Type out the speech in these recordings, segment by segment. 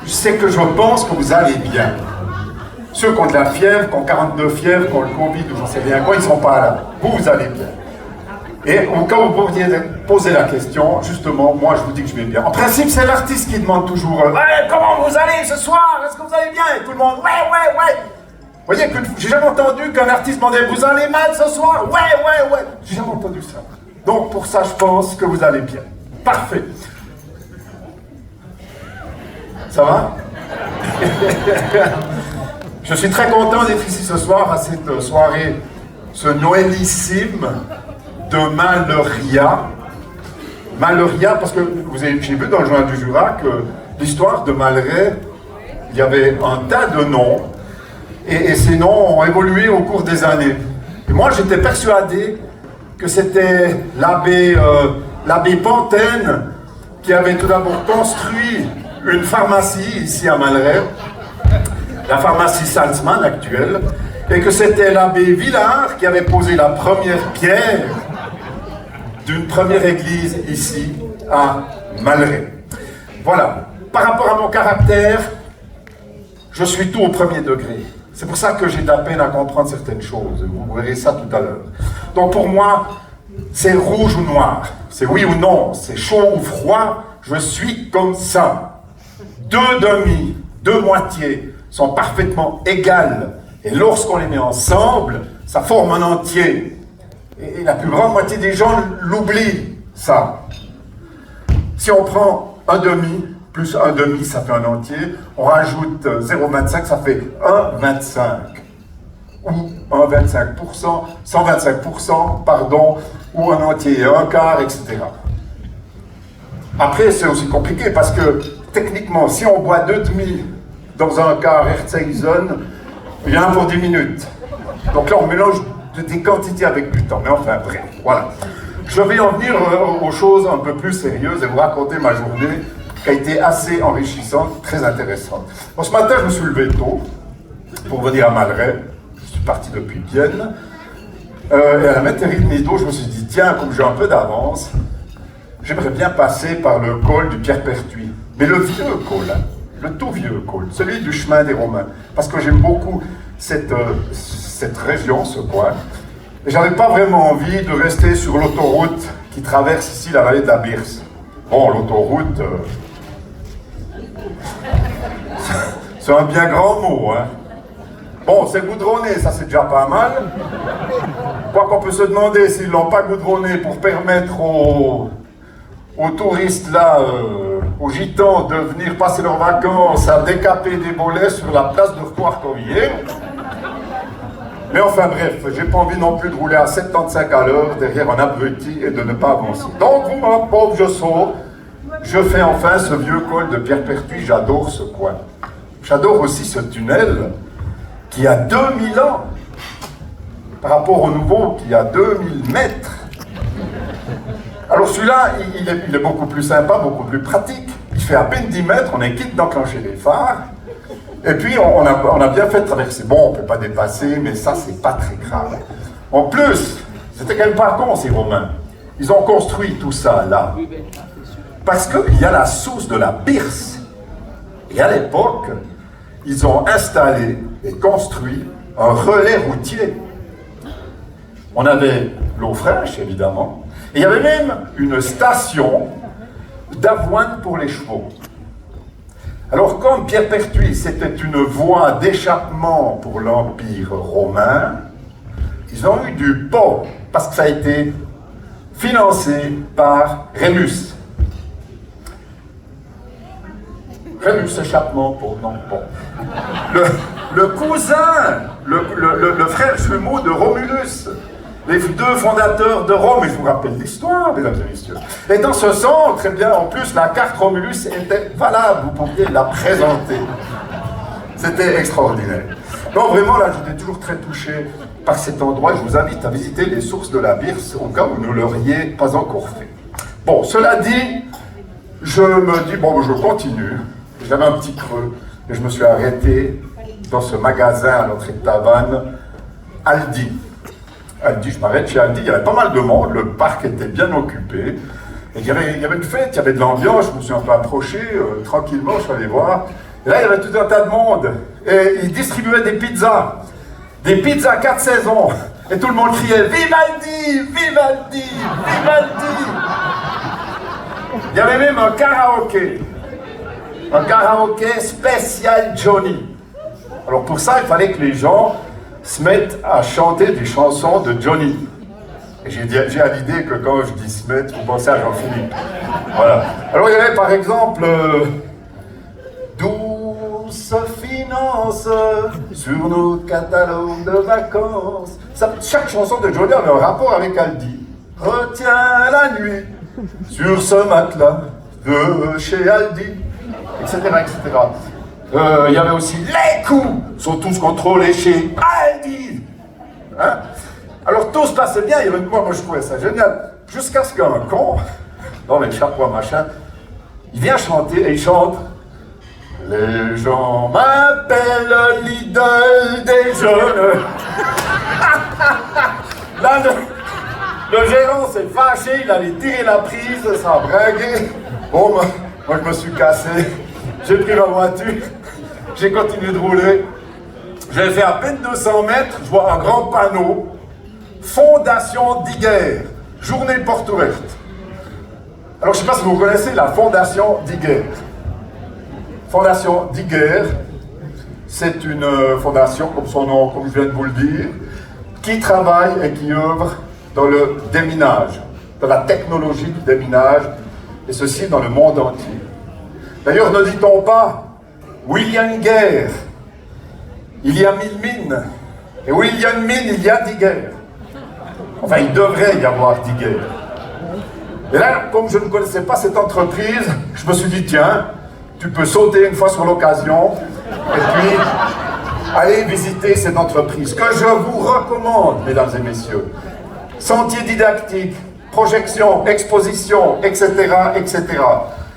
C'est que je pense que vous allez bien. Ceux qui ont de la fièvre, qui ont 42 fièvres, qui ont le Covid ou j'en sais rien quoi, ils ne sont pas là. Vous allez bien. Et quand vous pourriez poser la question, justement, moi je vous dis que je vais bien. En principe, c'est l'artiste qui demande toujours ouais, comment vous allez ce soir? Est-ce que vous allez bien? Et tout le monde, ouais. Vous voyez, j'ai jamais entendu qu'un artiste demandait vous allez mal ce soir? Ouais. J'ai jamais entendu ça. Donc pour ça, je pense que vous allez bien. Parfait. Ça va? Je suis très content d'être ici ce soir à cette soirée, ce Noëlissime de Maleria. Maleria, parce que j'ai vu dans le journal du Jura que l'histoire de Malray, il y avait un tas de noms, et ces noms ont évolué au cours des années. Et moi, j'étais persuadé que c'était l'abbé Pantene qui avait tout d'abord construit une pharmacie ici à Malray, la pharmacie Salzmann actuelle, et que c'était l'abbé Villard qui avait posé la première pierre d'une première église ici à Malray. Voilà. Par rapport à mon caractère, je suis tout au premier degré. C'est pour ça que j'ai de la peine à comprendre certaines choses. Vous verrez ça tout à l'heure. Donc pour moi, c'est rouge ou noir. C'est oui ou non. C'est chaud ou froid. Je suis comme ça. Deux demi, deux moitiés sont parfaitement égales. Et lorsqu'on les met ensemble, ça forme un entier. Et la plus grande moitié des gens l'oublient, ça. Si on prend un demi, plus un demi, ça fait un entier. On rajoute 0,25, ça fait 1,25. Ou 1,25%, 125%, pardon, ou un entier et un quart, etc. Après, c'est aussi compliqué parce que, techniquement, si on boit 2 demi dans un quart Herzeichen, il y en a pour 10 minutes. Donc là, on mélange des quantités avec du temps. Mais enfin, bref, voilà. Je vais en venir aux choses un peu plus sérieuses et vous raconter ma journée qui a été assez enrichissante, très intéressante. Bon, ce matin, je me suis levé tôt pour venir à Malray. Je suis parti depuis Vienne. Et à la maternité d'eau, je me suis dit, tiens, comme j'ai un peu d'avance, j'aimerais bien passer par le col du Pierre-Pertuis. Mais le vieux col, hein, le tout vieux col, celui du chemin des Romains. Parce que j'aime beaucoup cette région, ce coin. Et j'avais pas vraiment envie de rester sur l'autoroute qui traverse ici la vallée de la Birse. Bon, l'autoroute, c'est un bien grand mot, hein. Bon, c'est goudronné, ça c'est déjà pas mal. Quoi qu'on peut se demander s'ils l'ont pas goudronné pour permettre aux touristes là, aux gitans de venir passer leurs vacances à décaper des bolets sur la place de Recoire-Corrier. Mais enfin bref, j'ai pas envie non plus de rouler à 75 à l'heure derrière un abruti et de ne pas avancer. Donc vous, ma pauvre, je saute, je fais enfin ce vieux col de Pierre-Pertuis, j'adore ce coin. J'adore aussi ce tunnel qui a 2000 ans par rapport au nouveau qui a 2000 mètres. Alors celui-là, il est beaucoup plus sympa, beaucoup plus pratique. Il fait à peine 10 mètres, on est quitte d'enclencher les phares. Et puis on a bien fait de traverser. Bon, on ne peut pas dépasser, mais ça, c'est pas très grave. En plus, c'était quand même pas con, ces Romains. Ils ont construit tout ça là. Parce qu'il y a la source de la Birse. Et à l'époque, ils ont installé et construit un relais routier. On avait l'eau fraîche, évidemment. Et il y avait même une station d'avoine pour les chevaux. Alors, comme Pierre-Pertuis, c'était une voie d'échappement pour l'Empire romain, ils ont eu du pot, parce que ça a été financé par Rémus. Rémus, échappement pour non pot. Le cousin, le frère jumeau de Romulus, les deux fondateurs de Rome, et je vous rappelle l'histoire, mesdames et messieurs. Et dans ce sens, très bien, en plus, la carte Romulus était valable, vous pouviez la présenter. C'était extraordinaire. Donc vraiment, là, j'étais toujours très touché par cet endroit. Je vous invite à visiter les sources de la Birse, au cas où vous ne l'auriez pas encore fait. Bon, cela dit, je me dis, bon, je continue. J'avais un petit creux, et je me suis arrêté dans ce magasin à l'entrée de Tavannes, Aldi. Aldi, je m'arrête chez Aldi, il y avait pas mal de monde, le parc était bien occupé. Et il y avait une fête, il y avait de l'ambiance, je me suis un peu approché, tranquillement, je suis allé voir. Et là, il y avait tout un tas de monde. Et ils distribuaient des pizzas 4 saisons. Et tout le monde criait « Vivaldi! Vivaldi! Vivaldi !» Il y avait même un karaoké spécial Johnny. Alors pour ça, il fallait que les gens se mettent à chanter des chansons de Johnny. Et j'ai à l'idée que quand je dis se mettre, vous pensez à Jean-Philippe. Voilà. Alors il y avait par exemple Douce finance sur nos catalogues de vacances. Chaque chanson de Johnny avait un rapport avec Aldi. Retiens la nuit sur ce matelas de chez Aldi, etc. etc. Il y avait aussi les coûts sont tous contrôlés chez Aldi. Hein? Alors tout se passait bien, moi je trouvais ça génial. Jusqu'à ce qu'un con, dans les chapeaux machin, il vient chanter et il chante. Les gens m'appellent l'idole des jeunes. Là, le gérant s'est fâché, il allait tirer la prise, ça a bringué. Bon, moi je me suis cassé, j'ai pris ma voiture, j'ai continué de rouler. J'ai fait à peine 200 mètres, je vois un grand panneau. Fondation Diguer, journée porte ouverte. Alors je ne sais pas si vous connaissez la Fondation Diguer. Fondation Diguer, c'est une fondation, comme son nom, comme je viens de vous le dire, qui travaille et qui œuvre dans le déminage, dans la technologie du déminage, et ceci dans le monde entier. D'ailleurs, ne dit-on pas, où il y a une guerre, il y a 1000 mines, et où il y a une mine, il y a 10 guerres. Enfin, il devrait y avoir 10 guerres. Et là, comme je ne connaissais pas cette entreprise, je me suis dit, tiens, tu peux sauter une fois sur l'occasion, et puis aller visiter cette entreprise, que je vous recommande, mesdames et messieurs. Sentier didactique, projection, exposition, etc., etc.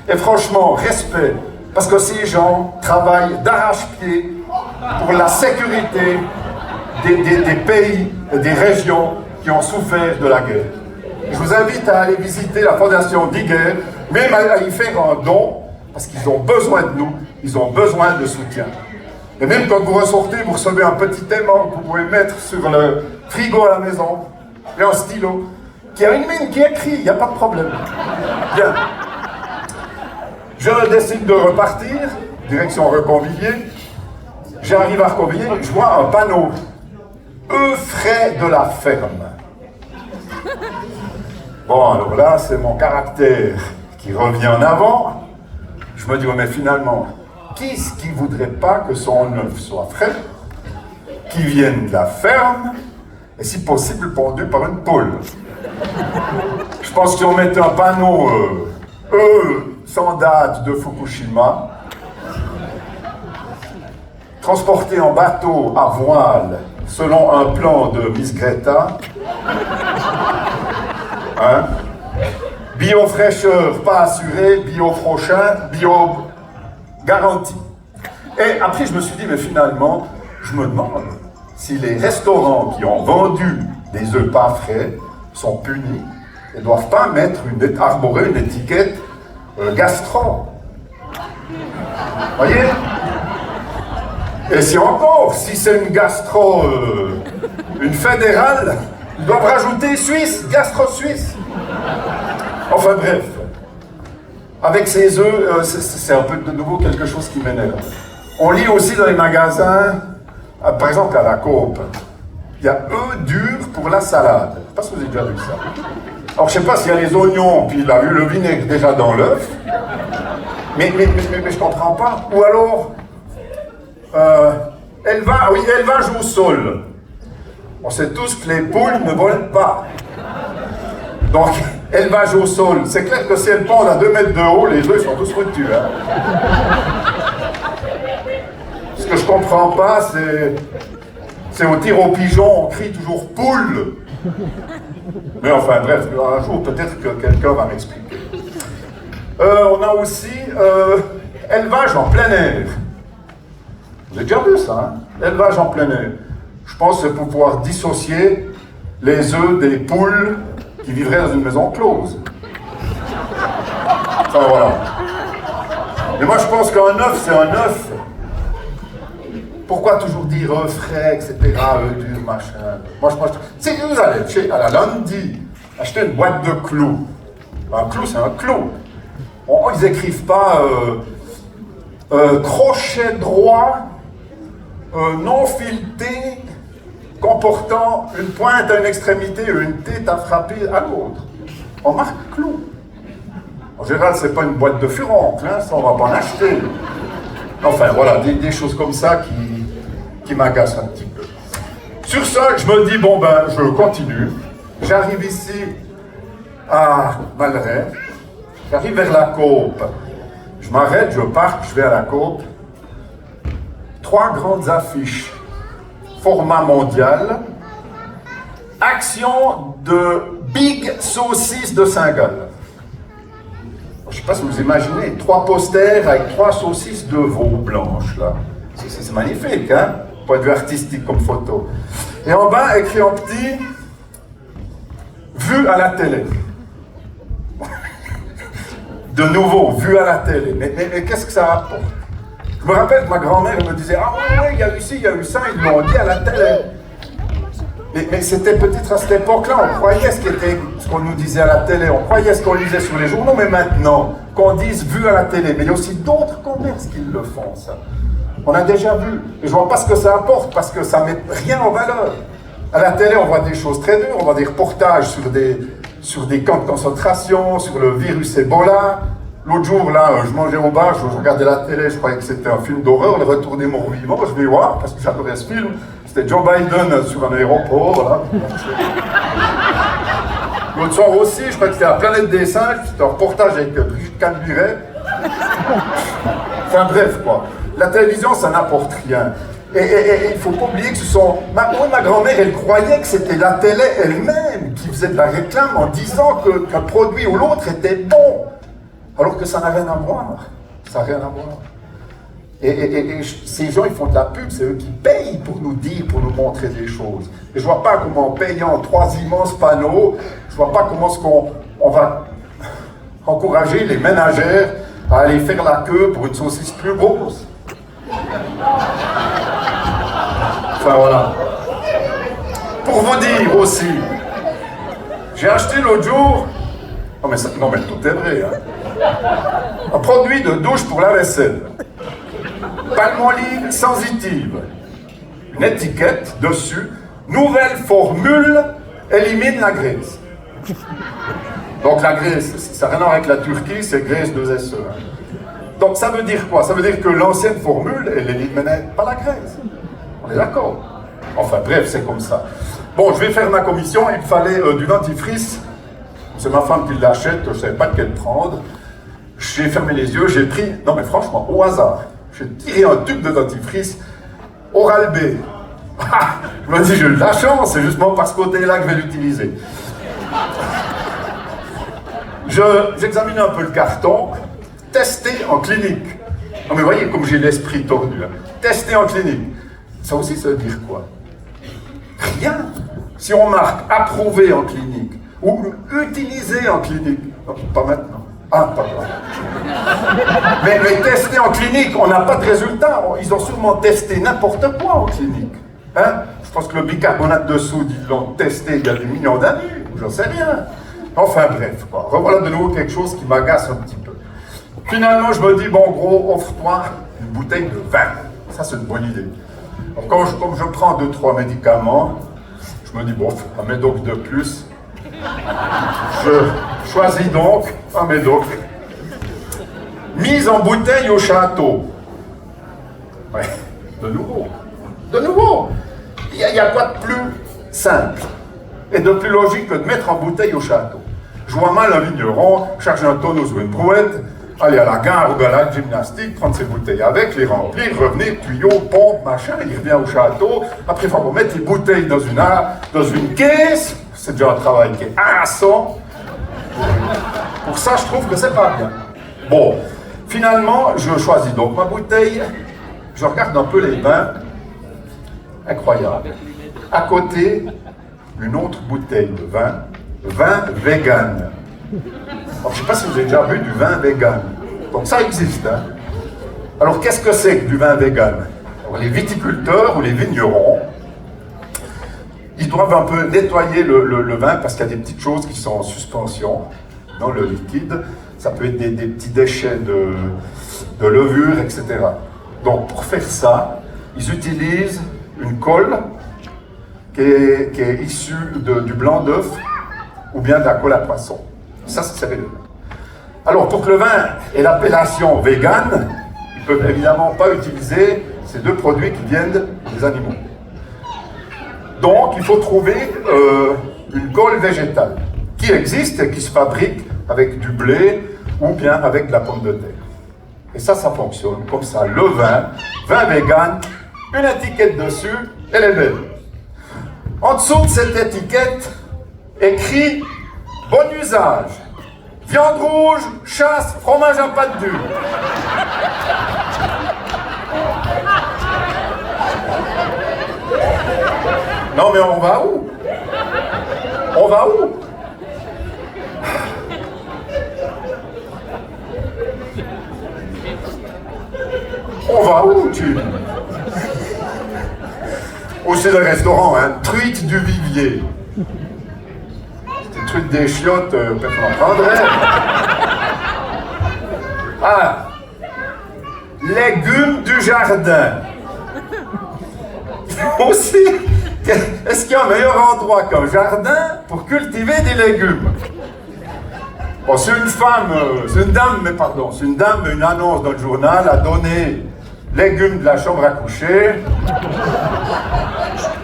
Et franchement, respect, parce que ces gens travaillent d'arrache-pied pour la sécurité des pays et des régions qui ont souffert de la guerre. Je vous invite à aller visiter la Fondation Diguer, même à y faire un don, parce qu'ils ont besoin de nous, ils ont besoin de soutien. Et même quand vous ressortez, vous recevez un petit aimant que vous pouvez mettre sur le frigo à la maison, et un stylo, qui a une mine qui écrit, il n'y a pas de problème. Bien. Je décide de repartir, direction Reconvilier. J'arrive à Reconvilier, je vois un panneau. Frais de la ferme. Bon, alors là, c'est mon caractère qui revient en avant. Je me dis, mais finalement, qui est-ce qui ne voudrait pas que son œuf soit frais, qui vienne de la ferme, et si possible pondu par une poule? Je pense que si on mettait un panneau sans date de Fukushima, transporté en bateau à voile selon un plan de Miss Greta, hein? Bio fraîcheur pas assuré, bio prochain, bio garanti. Et après je me suis dit, mais finalement, je me demande si les restaurants qui ont vendu des œufs pas frais sont punis et ne doivent pas arborer une étiquette gastro. Voyez? Et si encore, si c'est une gastro, une fédérale, ils doivent rajouter Suisse, gastro-suisse. Enfin bref, avec ces œufs, c'est un peu de nouveau quelque chose qui m'énerve. On lit aussi dans les magasins, par exemple à la Coop, il y a œufs durs pour la salade. Je ne sais pas si vous avez déjà vu ça. Alors je ne sais pas s'il y a les oignons, puis le vinaigre déjà dans l'œuf, mais je ne comprends pas. Ou alors, élevage au sol. On sait tous que les poules ne volent pas. Donc, élevage au sol. C'est clair que si elles pondent à 2 mètres de haut, les œufs sont tous foutus. Hein. Ce que je comprends pas, c'est au tir aux pigeons, on crie toujours poule. Mais enfin, bref, un jour, peut-être que quelqu'un va m'expliquer. On a aussi élevage en plein air. Vous avez déjà vu ça, hein? Élevage en plein air. Je pense que c'est pour pouvoir dissocier les œufs des poules qui vivraient dans une maison close. Enfin, voilà. Mais moi, je pense qu'un œuf, c'est un œuf. Pourquoi toujours dire frais, etc., dur, machin. Moi, je pense que... Si vous allez à la Lundi acheter une boîte de clous, un clou, c'est un clou. Ils n'écrivent pas crochet droit, non fileté, comportant une pointe à une extrémité et une tête à frapper à l'autre. On marque clou. En général, c'est pas une boîte de furoncle, hein, ça on va pas en acheter. Enfin, voilà, des choses comme ça qui m'agacent un petit peu. Sur ça, je me dis, bon ben, je continue. J'arrive ici à Malray. J'arrive vers la Côte. Je m'arrête, je parque, je vais à la Côte. 3 grandes affiches. Format mondial. Action de Big Saucisse de Saint-Gall. Je ne sais pas si vous imaginez, 3 posters avec 3 saucisses de veau blanches, là. C'est magnifique, hein? Point de vue artistique comme photo. Et en bas, écrit en petit, vu à la télé. De nouveau, vu à la télé. Mais qu'est-ce que ça apporte? Je me rappelle que ma grand-mère me disait, ah ouais, il y a eu ci, il y a eu ça, ils l'ont dit à la télé. Mais c'était peut-être à cette époque-là, on croyait ce qu'on nous disait à la télé, on croyait ce qu'on lisait sur les journaux, mais maintenant, qu'on dise vu à la télé, mais il y a aussi d'autres commerces qui le font, ça. On a déjà vu, et je vois pas ce que ça apporte, parce que ça met rien en valeur. À la télé, on voit des choses très dures, on voit des reportages sur des camps de concentration, sur le virus Ebola. L'autre jour, là, je mangeais au bar, je regardais la télé, je croyais que c'était un film d'horreur, Le Retour des morts vivants, je vais voir, parce que j'adorais ce film. C'était Joe Biden sur un aéroport, voilà. L'autre soir aussi, je crois que c'était La Planète des Singes, c'était un reportage avec Brigitte Canbiret. Enfin bref, quoi. La télévision, ça n'apporte rien. Et il ne faut pas oublier que ce sont... Ma grand-mère, elle croyait que c'était la télé elle-même qui faisait de la réclame en disant qu'un produit ou l'autre était bon. Alors que ça n'a rien à voir. Ça n'a rien à voir. Et ces gens, ils font de la pub, c'est eux qui payent pour nous dire, pour nous montrer des choses. Et je vois pas comment, en payant 3 immenses panneaux, je vois pas comment on va encourager les ménagères à aller faire la queue pour une saucisse plus grosse. Enfin voilà. Pour vous dire aussi, j'ai acheté l'autre jour, non mais tout est vrai, hein, un produit de douche pour la vaisselle. Palmolive sensitive. Une étiquette dessus. Nouvelle formule élimine la graisse. Donc la graisse, ça n'a rien à voir avec la Turquie, c'est graisse 2SE. Donc ça veut dire quoi? Ça veut dire que l'ancienne formule, elle éliminait pas la graisse. On est d'accord? Enfin bref, c'est comme ça. Bon, je vais faire ma commission. Il me fallait du dentifrice. C'est ma femme qui l'achète, je ne savais pas lequel prendre. J'ai fermé les yeux, j'ai pris, non mais franchement, au hasard. J'ai tiré un tube de dentifrice Oral-B. Je me dis, j'ai eu de la chance, c'est justement par ce côté-là que je vais l'utiliser. J'examine un peu le carton, testé en clinique. Non mais voyez comme j'ai l'esprit tordu. Hein. Testé en clinique. Ça aussi, ça veut dire quoi? Rien. Si on marque approuvé en clinique ou utilisé en clinique, non, pas maintenant. Ah, pardon. Mais tester en clinique, on n'a pas de résultat. Ils ont sûrement testé n'importe quoi en clinique. Hein? Je pense que le bicarbonate de soude, ils l'ont testé il y a des millions d'années. J'en sais rien. Enfin bref, quoi. Revoilà de nouveau quelque chose qui m'agace un petit peu. Finalement, je me dis, bon, gros, offre-toi une bouteille de vin. Ça, c'est une bonne idée. Alors, comme je prends 2-3 médicaments, je me dis, bon, un médoc de plus. Je choisis donc un médoc. Mise en bouteille au château. Ouais, de nouveau. De nouveau. Il y a quoi de plus simple et de plus logique que de mettre en bouteille au château? Je vois mal un vigneron charger un tonneau sur une brouette, aller à la gare ou à la gymnastique, prendre ses bouteilles avec, les remplir, revenir, tuyau, pompe, machin, il revient au château. Après, il faut mettre les bouteilles dans une caisse. C'est déjà un travail qui est harassant. Pour ça, je trouve que c'est pas bien. Bon, finalement, je choisis donc ma bouteille. Je regarde un peu les vins. Incroyable. À côté, une autre bouteille de vin vegan. Alors, je ne sais pas si vous avez déjà bu du vin vegan. Donc ça existe. Hein. Alors qu'est-ce que c'est que du vin vegan? Alors, les viticulteurs ou les vignerons, ils doivent un peu nettoyer le vin parce qu'il y a des petites choses qui sont en suspension dans le liquide. Ça peut être des petits déchets de levure, etc. Donc pour faire ça, ils utilisent une colle qui est issue du blanc d'œuf ou bien de la colle à poisson. Ça, c'est sérieux. Alors pour que le vin ait l'appellation vegan, ils ne peuvent évidemment pas utiliser ces deux produits qui viennent des animaux. Donc il faut trouver une colle végétale qui existe et qui se fabrique avec du blé ou bien avec de la pomme de terre. Et ça fonctionne comme ça. Le vin vegan, une étiquette dessus, elle est belle. En dessous de cette étiquette, écrit « Bon usage, viande rouge, chasse, fromage à pâte dure ». Non mais on va où? On va où? On va où, tu? Aussi le restaurant, hein, truite du vivier. C'était truite des chiottes, personne n'en prendrait. Ah, légumes du jardin. Aussi, est-ce qu'il y a un meilleur endroit qu'un jardin pour cultiver des légumes? Bon, c'est une dame, une annonce dans le journal a donné légumes de la chambre à coucher.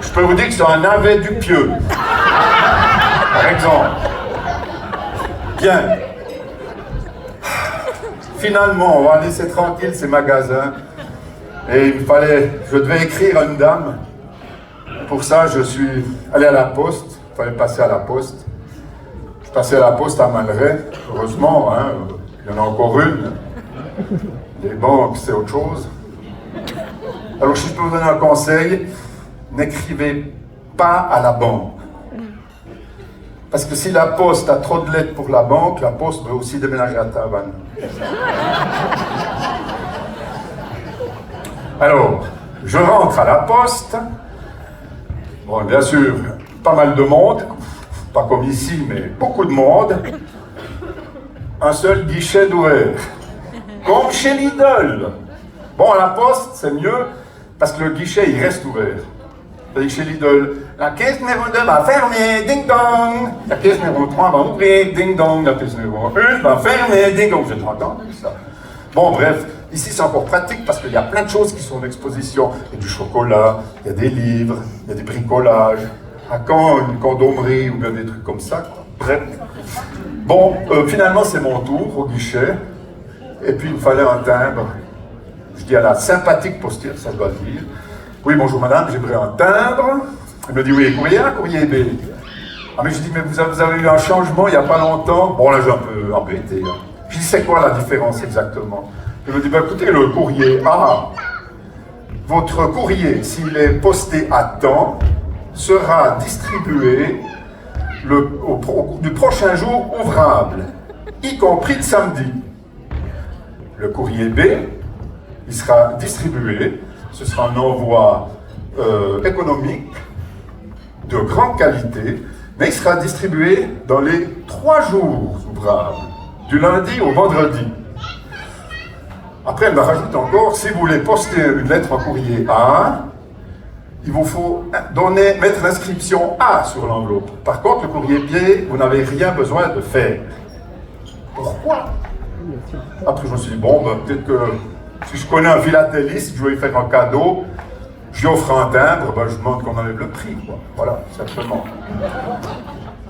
Je peux vous dire que c'est un navet du pieu. Par exemple. Bien. Finalement, on va laisser tranquille ces magasins. Et je devais écrire à une dame. Pour ça, je suis allé à la poste. Il fallait passer à la poste. Je suis passé à la poste à Malray. Heureusement, hein, il y en a encore une. Les banques, c'est autre chose. Alors, si je peux vous donner un conseil, n'écrivez pas à la banque. Parce que si la poste a trop de lettres pour la banque, la poste veut aussi déménager à Tavannes. Alors, je rentre à la poste. Bon, bien sûr, pas mal de monde. Pas comme ici, mais beaucoup de monde. Un seul guichet d'ouvert. Comme chez Lidl. Bon, à la poste, c'est mieux, parce que le guichet, il reste ouvert. C'est-à-dire que chez Lidl, la caisse numéro 2 va fermer, ding dong. La caisse numéro 3 va ouvrir, ding dong. La caisse numéro 1 va fermer, ding dong. J'ai entendu ça. Bon, bref, ici c'est encore pratique parce qu'il y a plein de choses qui sont en exposition. Il y a du chocolat, il y a des livres, il y a des bricolages. À quand une condomerie ou bien des trucs comme ça, quoi. Bref. Bon, finalement c'est mon tour au guichet. Et puis il me fallait un timbre. Je dis à la sympathique postière, ça doit le dire. Oui, bonjour madame, j'aimerais un timbre. Elle me dit oui, courrier A, courrier B. Ah mais je dis, mais vous avez eu un changement il n'y a pas longtemps. Bon là j'ai un peu embêté. Hein. Je dis, c'est quoi la différence exactement? Elle me dit, bah, écoutez, le courrier A, votre courrier, s'il est posté à temps, sera distribué au cours du prochain jour ouvrable, y compris le samedi. Le courrier B, il sera distribué, ce sera un envoi économique de grande qualité, mais il sera distribué dans les 3 jours ouvrables, du lundi au vendredi. Après, elle me rajoute encore, si vous voulez poster une lettre en courrier A, il vous faut mettre l'inscription A sur l'enveloppe. Par contre, le courrier B, vous n'avez rien besoin de faire. Pourquoi? Après, je me suis dit, bon, ben, peut-être que si je connais un philatéliste, je vais lui faire un cadeau, je lui offre un timbre, ben, je demande qu'on enlève le prix, quoi. Voilà, simplement.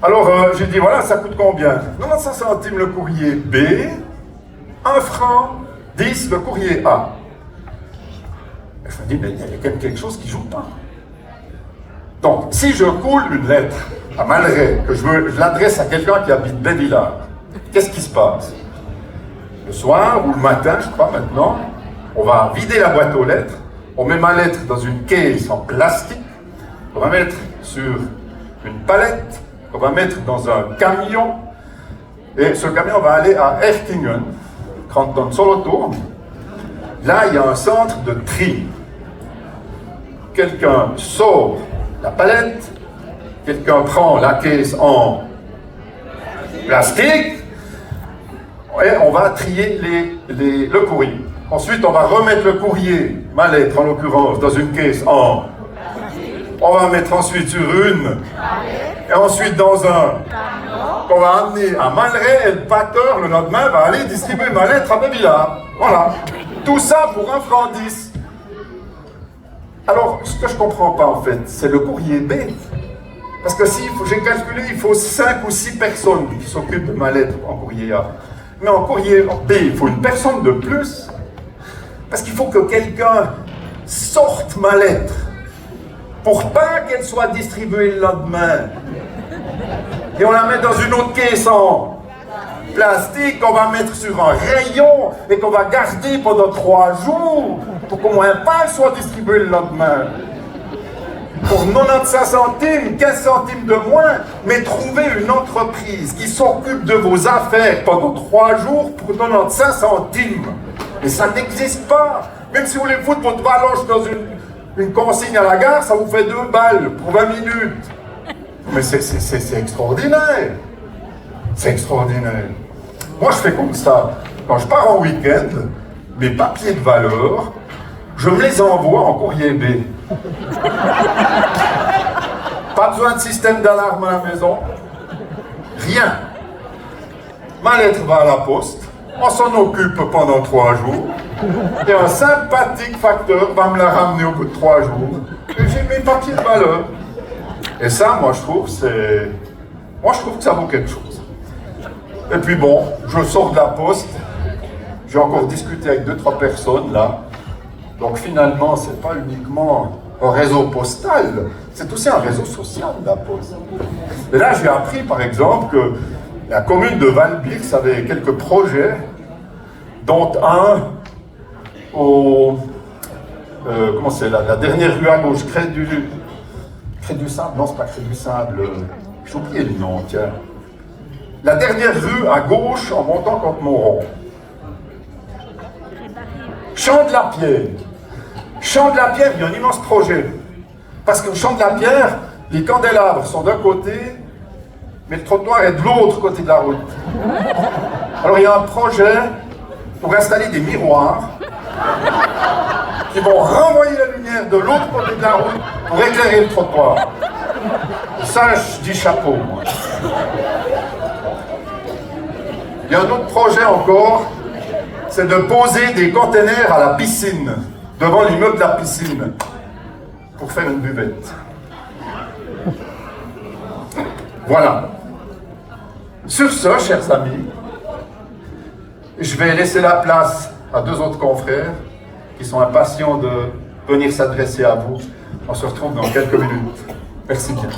Alors, j'ai dit, voilà, ça coûte combien? 95 centimes le courrier B, 1 franc, 10 le courrier A. Et je me dis, mais il y a quand même quelque chose qui ne joue pas. Donc, si je coule une lettre à Malray, que je l'adresse à quelqu'un qui habite Bévillard, qu'est-ce qui se passe? Le soir ou le matin, je crois maintenant, on va vider la boîte aux lettres, on met ma lettre dans une caisse en plastique, on va mettre sur une palette, on va mettre dans un camion, Et ce camion va aller à Ertingen, canton Solothurn. Là, il y a un centre de tri. Quelqu'un sort la palette, quelqu'un prend la caisse en plastique, et on va trier le courrier. Ensuite, on va remettre le courrier, ma lettre en l'occurrence, dans une caisse en... On va mettre ensuite sur une, et ensuite dans un, qu'on va amener à Malray, et le batteur, le lendemain, va aller distribuer ma lettre à Babila. Voilà. Tout ça pour 1 franc 10. Alors, ce que je ne comprends pas, en fait, c'est le courrier B. Parce que si j'ai calculé, il faut 5 ou 6 personnes qui s'occupent de ma lettre en courrier A. Mais en courrier B, il faut une personne de plus. Parce qu'il faut que quelqu'un sorte ma lettre pour pas qu'elle soit distribuée le lendemain. Et on la met dans une autre caisse en plastique qu'on va mettre sur un rayon et qu'on va garder pendant 3 jours pour qu'au moins pas elle soit distribuée le lendemain. Pour 95 centimes, 15 centimes de moins, mais trouvez une entreprise qui s'occupe de vos affaires pendant 3 jours pour 95 centimes. Et ça n'existe pas. Même si vous voulez foutre votre baloche dans une consigne à la gare, ça vous fait 2 balles pour 20 minutes. Mais c'est extraordinaire. C'est extraordinaire. Moi, je fais comme ça. Quand je pars en week-end, mes papiers de valeur, je me les envoie en courrier B. Pas besoin de système d'alarme à la maison. Rien. Ma lettre va à la poste. On s'en occupe pendant 3 jours. Et un sympathique facteur va me la ramener au bout de 3 jours. Et j'ai mes papiers de valeur. Et ça, moi, je trouve que ça vaut quelque chose. Et puis bon, je sors de la poste. J'ai encore discuté avec 2-3 personnes, là. Donc finalement, c'est pas uniquement un réseau postal, c'est aussi un réseau social, la poste. Et là, j'ai appris, par exemple, que la commune de Valbix avait quelques projets, dont un au... comment c'est, la dernière rue à gauche, Cré du Sable? Non, c'est pas Cré du Sable. J'ai oublié le nom, tiens. La dernière rue à gauche en montant contre Montron. Champ de la Pierre. Champ de la Pierre, il y a un immense projet. Parce que le Champ de la Pierre, les candélabres sont d'un côté, mais le trottoir est de l'autre côté de la route. Alors il y a un projet pour installer des miroirs qui vont renvoyer la lumière de l'autre côté de la route pour éclairer le trottoir. Ça, je dis chapeau, moi. Il y a un autre projet encore, c'est de poser des containers à la piscine, devant l'immeuble de la piscine, pour faire une buvette. Voilà. Sur ce, chers amis, je vais laisser la place à 2 autres confrères qui sont impatients de venir s'adresser à vous. On se retrouve dans quelques minutes. Merci bien.